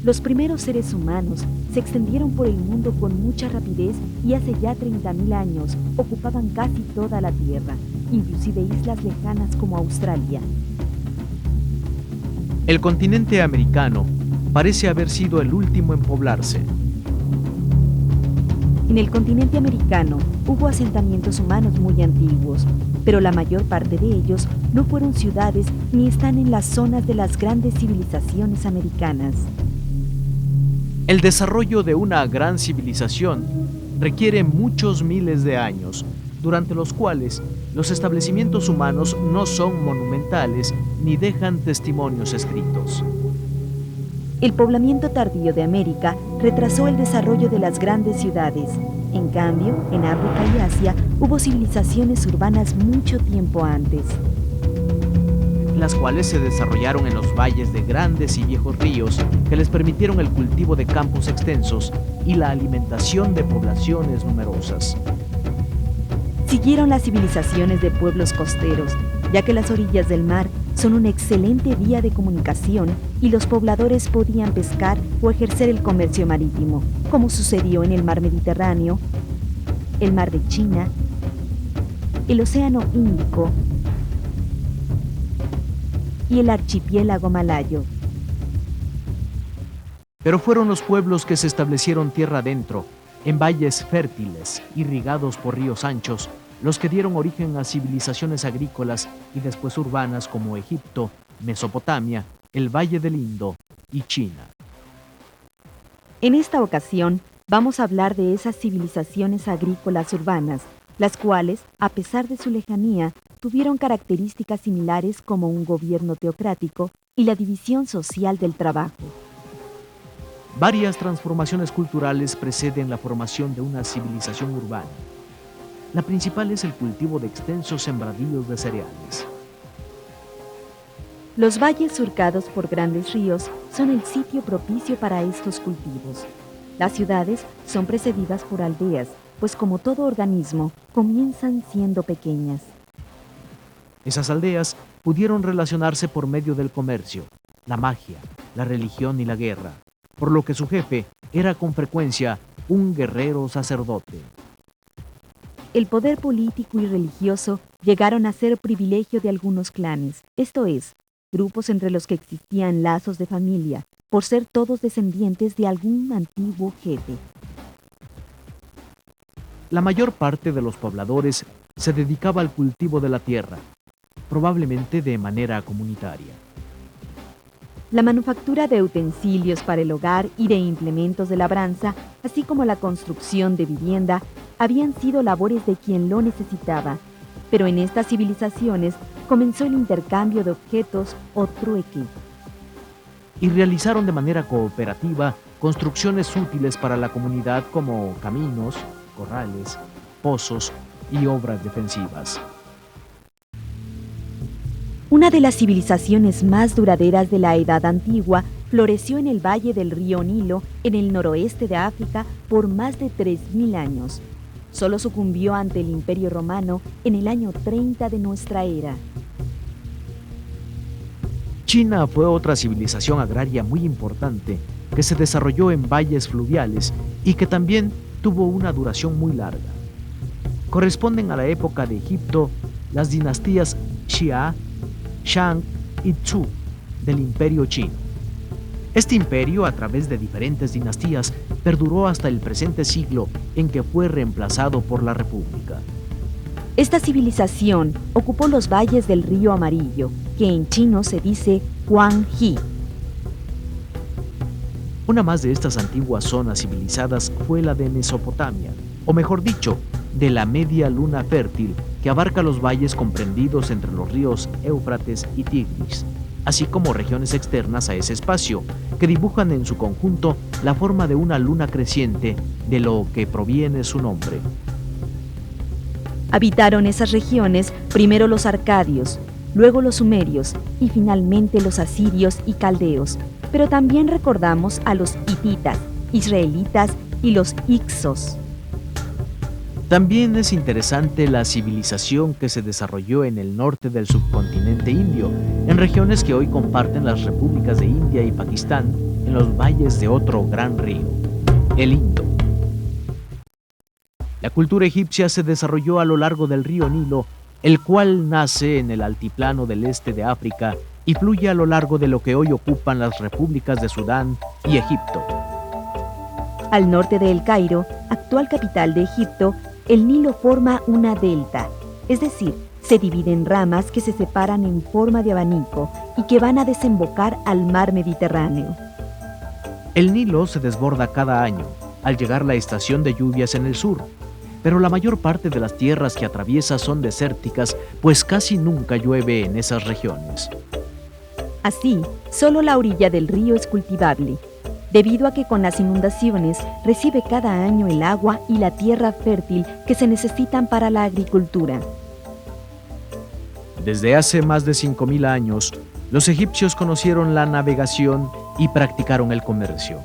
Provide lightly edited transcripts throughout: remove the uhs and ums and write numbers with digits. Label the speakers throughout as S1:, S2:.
S1: Los primeros seres humanos se extendieron por el mundo con mucha rapidez y hace ya 30.000 años ocupaban casi toda la Tierra, inclusive islas lejanas como Australia.
S2: El continente americano parece haber sido el último en poblarse.
S1: En el continente americano hubo asentamientos humanos muy antiguos, pero la mayor parte de ellos no fueron ciudades ni están en las zonas de las grandes civilizaciones americanas.
S2: El desarrollo de una gran civilización requiere muchos miles de años, durante los cuales los establecimientos humanos no son monumentales ni dejan testimonios escritos.
S1: El poblamiento tardío de América retrasó el desarrollo de las grandes ciudades. En cambio, en África y Asia hubo civilizaciones urbanas mucho tiempo antes,
S2: las cuales se desarrollaron en los valles de grandes y viejos ríos que les permitieron el cultivo de campos extensos y la alimentación de poblaciones numerosas.
S1: Siguieron las civilizaciones de pueblos costeros, ya que las orillas del mar son una excelente vía de comunicación y los pobladores podían pescar o ejercer el comercio marítimo, como sucedió en el mar Mediterráneo, el mar de China, el océano Índico y el archipiélago malayo.
S2: Pero fueron los pueblos que se establecieron tierra adentro, en valles fértiles, irrigados por ríos anchos, los que dieron origen a civilizaciones agrícolas y después urbanas como Egipto, Mesopotamia, el Valle del Indo y China.
S1: En esta ocasión, vamos a hablar de esas civilizaciones agrícolas urbanas, las cuales, a pesar de su lejanía, tuvieron características similares como un gobierno teocrático y la división social del trabajo.
S2: Varias transformaciones culturales preceden la formación de una civilización urbana. La principal es el cultivo de extensos sembradíos de cereales.
S1: Los valles surcados por grandes ríos son el sitio propicio para estos cultivos. Las ciudades son precedidas por aldeas, pues como todo organismo, comienzan siendo pequeñas.
S2: Esas aldeas pudieron relacionarse por medio del comercio, la magia, la religión y la guerra, por lo que su jefe era con frecuencia un guerrero sacerdote.
S1: El poder político y religioso llegaron a ser privilegio de algunos clanes, esto es, grupos entre los que existían lazos de familia, por ser todos descendientes de algún antiguo jefe.
S2: La mayor parte de los pobladores se dedicaba al cultivo de la tierra, probablemente de manera comunitaria.
S1: La manufactura de utensilios para el hogar y de implementos de labranza, así como la construcción de vivienda, habían sido labores de quien lo necesitaba, pero en estas civilizaciones comenzó el intercambio de objetos o trueque.
S2: Y realizaron de manera cooperativa construcciones útiles para la comunidad como caminos, corrales, pozos y obras defensivas.
S1: Una de las civilizaciones más duraderas de la Edad Antigua floreció en el valle del río Nilo, en el noroeste de África, por más de 3.000 años. Solo sucumbió ante el Imperio Romano en el año 30 de nuestra era.
S2: China fue otra civilización agraria muy importante que se desarrolló en valles fluviales y que también tuvo una duración muy larga. Corresponden a la época de Egipto las dinastías Xia, Shang y Zhou del Imperio Chino. Este imperio, a través de diferentes dinastías, perduró hasta el presente siglo en que fue reemplazado por la República.
S1: Esta civilización ocupó los valles del río Amarillo, que en chino se dice Huanghe.
S2: Una más de estas antiguas zonas civilizadas fue la de Mesopotamia, o mejor dicho, de la media luna fértil, que abarca los valles comprendidos entre los ríos Éufrates y Tigris, así como regiones externas a ese espacio, que dibujan en su conjunto la forma de una luna creciente, de lo que proviene su nombre.
S1: Habitaron esas regiones primero los arcadios, luego los sumerios y finalmente los asirios y caldeos, pero también recordamos a los hititas, israelitas y los hicsos.
S2: También es interesante la civilización que se desarrolló en el norte del subcontinente indio, en regiones que hoy comparten las repúblicas de India y Pakistán, en los valles de otro gran río, el Indo. La cultura egipcia se desarrolló a lo largo del río Nilo, el cual nace en el altiplano del este de África y fluye a lo largo de lo que hoy ocupan las repúblicas de Sudán y Egipto.
S1: Al norte de El Cairo, actual capital de Egipto, el Nilo forma una delta, es decir, se divide en ramas que se separan en forma de abanico y que van a desembocar al mar Mediterráneo.
S2: El Nilo se desborda cada año, al llegar la estación de lluvias en el sur, pero la mayor parte de las tierras que atraviesa son desérticas, pues casi nunca llueve en esas regiones.
S1: Así, solo la orilla del río es cultivable, debido a que con las inundaciones recibe cada año el agua y la tierra fértil que se necesitan para la agricultura.
S2: Desde hace más de 5.000 años, los egipcios conocieron la navegación y practicaron el comercio.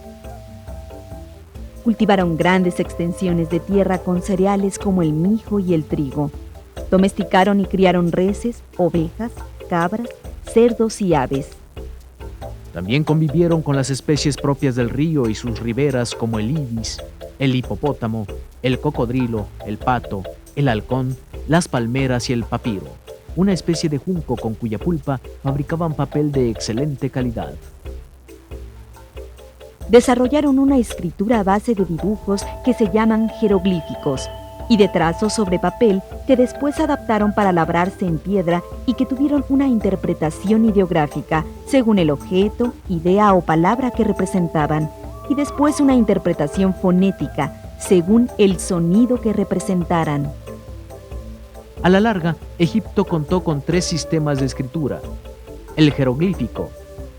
S1: Cultivaron grandes extensiones de tierra con cereales como el mijo y el trigo. Domesticaron y criaron reses, ovejas, cabras, cerdos y aves.
S2: También convivieron con las especies propias del río y sus riberas como el ibis, el hipopótamo, el cocodrilo, el pato, el halcón, las palmeras y el papiro, una especie de junco con cuya pulpa fabricaban papel de excelente calidad.
S1: Desarrollaron una escritura a base de dibujos que se llaman jeroglíficos y de trazos sobre papel que después adaptaron para labrarse en piedra y que tuvieron una interpretación ideográfica según el objeto, idea o palabra que representaban, y después una interpretación fonética según el sonido que representaran.
S2: A la larga, Egipto contó con 3 sistemas de escritura: el jeroglífico,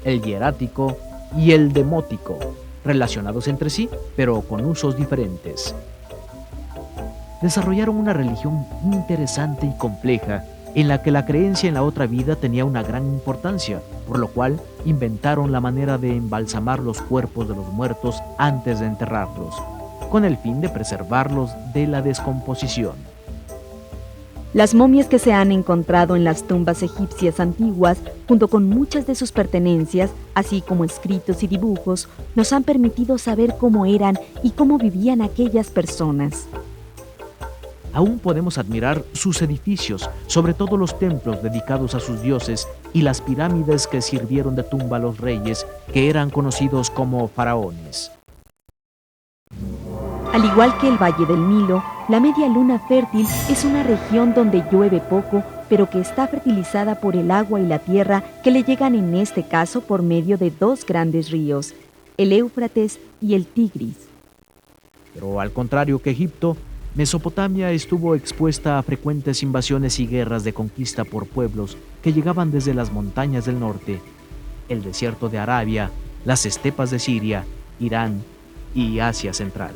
S2: el hierático y el demótico, relacionados entre sí, pero con usos diferentes. Desarrollaron una religión interesante y compleja, en la que la creencia en la otra vida tenía una gran importancia, por lo cual inventaron la manera de embalsamar los cuerpos de los muertos antes de enterrarlos, con el fin de preservarlos de la descomposición.
S1: Las momias que se han encontrado en las tumbas egipcias antiguas, junto con muchas de sus pertenencias, así como escritos y dibujos, nos han permitido saber cómo eran y cómo vivían aquellas personas.
S2: Aún podemos admirar sus edificios, sobre todo los templos dedicados a sus dioses y las pirámides que sirvieron de tumba a los reyes, que eran conocidos como faraones.
S1: Al igual que el Valle del Nilo, la Media Luna Fértil es una región donde llueve poco, pero que está fertilizada por el agua y la tierra que le llegan en este caso por medio de 2 grandes ríos, el Éufrates y el Tigris.
S2: Pero al contrario que Egipto, Mesopotamia estuvo expuesta a frecuentes invasiones y guerras de conquista por pueblos que llegaban desde las montañas del norte, el desierto de Arabia, las estepas de Siria, Irán y Asia Central.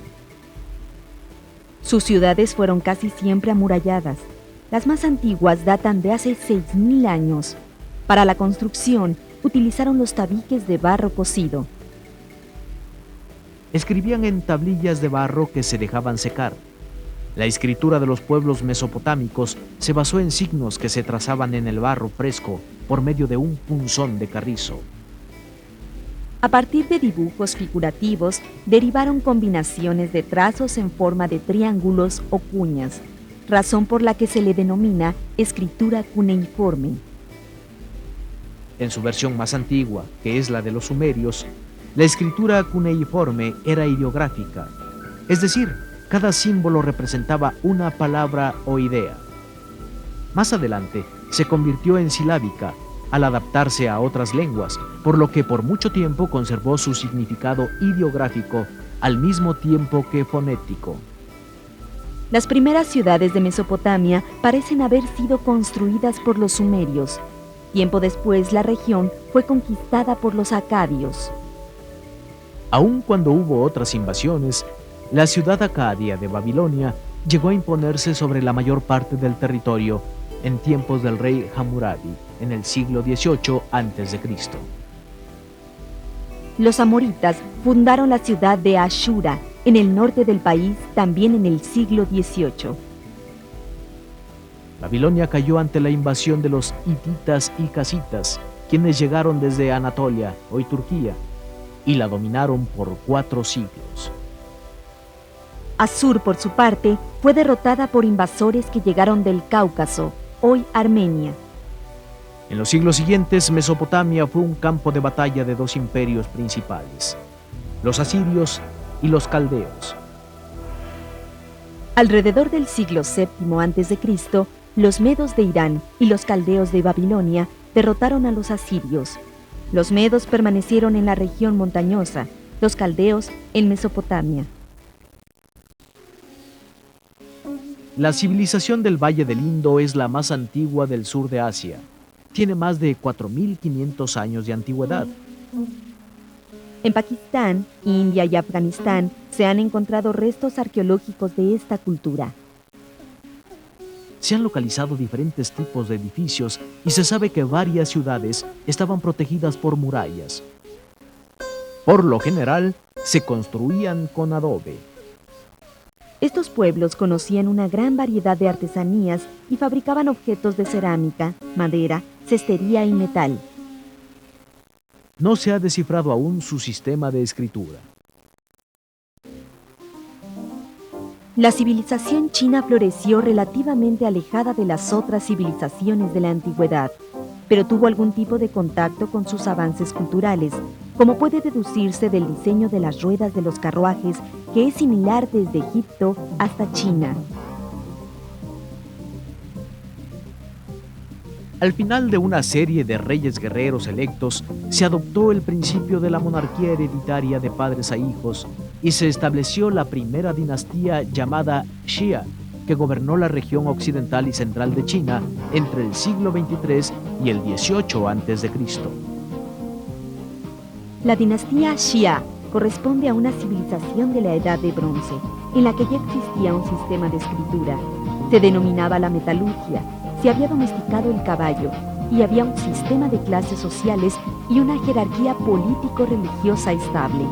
S1: Sus ciudades fueron casi siempre amuralladas. Las más antiguas datan de hace 6.000 años. Para la construcción, utilizaron los tabiques de barro cocido.
S2: Escribían en tablillas de barro que se dejaban secar. La escritura de los pueblos mesopotámicos se basó en signos que se trazaban en el barro fresco por medio de un punzón de carrizo.
S1: A partir de dibujos figurativos, derivaron combinaciones de trazos en forma de triángulos o cuñas, razón por la que se le denomina escritura cuneiforme.
S2: En su versión más antigua, que es la de los sumerios, la escritura cuneiforme era ideográfica, es decir, cada símbolo representaba una palabra o idea. Más adelante, se convirtió en silábica, al adaptarse a otras lenguas, por lo que por mucho tiempo conservó su significado ideográfico al mismo tiempo que fonético.
S1: Las primeras ciudades de Mesopotamia parecen haber sido construidas por los sumerios. Tiempo después, la región fue conquistada por los acadios.
S2: Aun cuando hubo otras invasiones, la ciudad acadia de Babilonia llegó a imponerse sobre la mayor parte del territorio en tiempos del rey Hammurabi, en el siglo XVIII a.C.
S1: Los amoritas fundaron la ciudad de Ashura, en el norte del país, también en el siglo XVIII.
S2: Babilonia cayó ante la invasión de los hititas y casitas, quienes llegaron desde Anatolia, hoy Turquía. y la dominaron por 4 siglos.
S1: Assur, por su parte, fue derrotada por invasores que llegaron del Cáucaso, hoy Armenia.
S2: En los siglos siguientes, Mesopotamia fue un campo de batalla de 2 imperios principales, los asirios y los caldeos.
S1: Alrededor del siglo VII a.C., los medos de Irán y los caldeos de Babilonia derrotaron a los asirios. Los medos permanecieron en la región montañosa, los caldeos en Mesopotamia.
S2: La civilización del Valle del Indo es la más antigua del sur de Asia. Tiene más de 4.500 años de antigüedad.
S1: En Pakistán, India y Afganistán se han encontrado restos arqueológicos de esta cultura.
S2: Se han localizado diferentes tipos de edificios y se sabe que varias ciudades estaban protegidas por murallas. Por lo general, se construían con adobe.
S1: Estos pueblos conocían una gran variedad de artesanías y fabricaban objetos de cerámica, madera, cestería y metal.
S2: No se ha descifrado aún su sistema de escritura.
S1: La civilización china floreció relativamente alejada de las otras civilizaciones de la antigüedad, pero tuvo algún tipo de contacto con sus avances culturales, como puede deducirse del diseño de las ruedas de los carruajes, que es similar desde Egipto hasta China.
S2: Al final de una serie de reyes guerreros electos, se adoptó el principio de la monarquía hereditaria de padres a hijos y se estableció la primera dinastía llamada Xia, que gobernó la región occidental y central de China entre el siglo XXIII y el XVIII a.C.
S1: La dinastía Xia corresponde a una civilización de la Edad de Bronce, en la que ya existía un sistema de escritura. Se denominaba la metalurgia, se había domesticado el caballo y había un sistema de clases sociales y una jerarquía político-religiosa estable.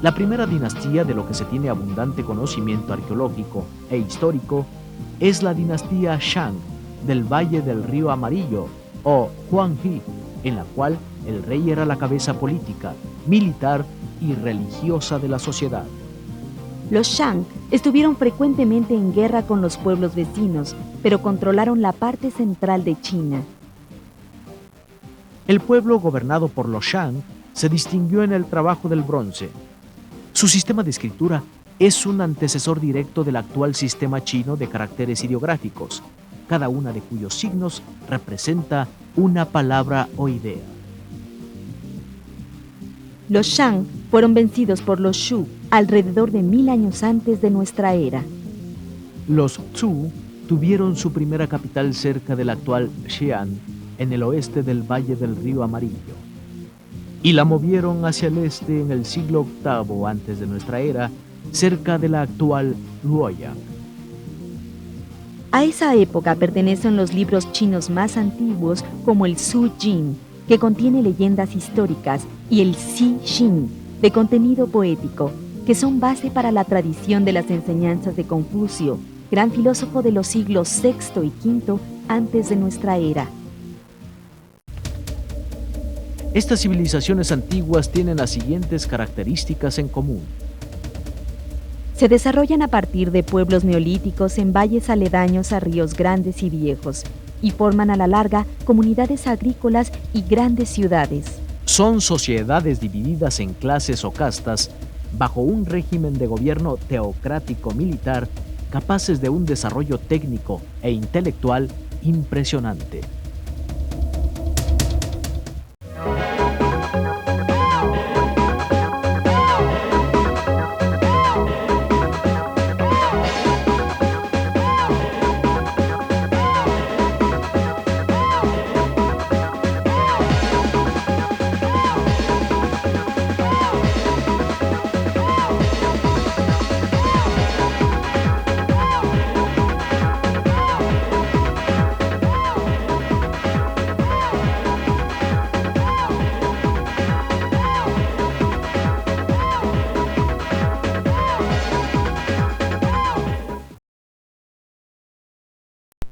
S2: La primera dinastía de lo que se tiene abundante conocimiento arqueológico e histórico es la dinastía Shang del Valle del Río Amarillo o Huanghe, en la cual el rey era la cabeza política, militar y religiosa de la sociedad.
S1: Los Shang estuvieron frecuentemente en guerra con los pueblos vecinos, pero controlaron la parte central de China.
S2: El pueblo gobernado por los Shang se distinguió en el trabajo del bronce. Su sistema de escritura es un antecesor directo del actual sistema chino de caracteres ideográficos, cada una de cuyos signos representa una palabra o idea.
S1: Los Shang fueron vencidos por los Shu alrededor de 1000 años antes de nuestra era.
S2: Los Zhou tuvieron su primera capital cerca del actual Xi'an, en el oeste del Valle del Río Amarillo, y la movieron hacia el este en el siglo VIII antes de nuestra era, cerca de la actual Luoyang.
S1: A esa época pertenecen los libros chinos más antiguos como el Su Jin, que contiene leyendas históricas, y el Si Xin, de contenido poético, que son base para la tradición de las enseñanzas de Confucio, gran filósofo de los siglos VI y V antes de nuestra era.
S2: Estas civilizaciones antiguas tienen las siguientes características en común.
S1: Se desarrollan a partir de pueblos neolíticos en valles aledaños a ríos grandes y viejos, y forman a la larga comunidades agrícolas y grandes ciudades.
S2: Son sociedades divididas en clases o castas bajo un régimen de gobierno teocrático militar capaces de un desarrollo técnico e intelectual impresionante.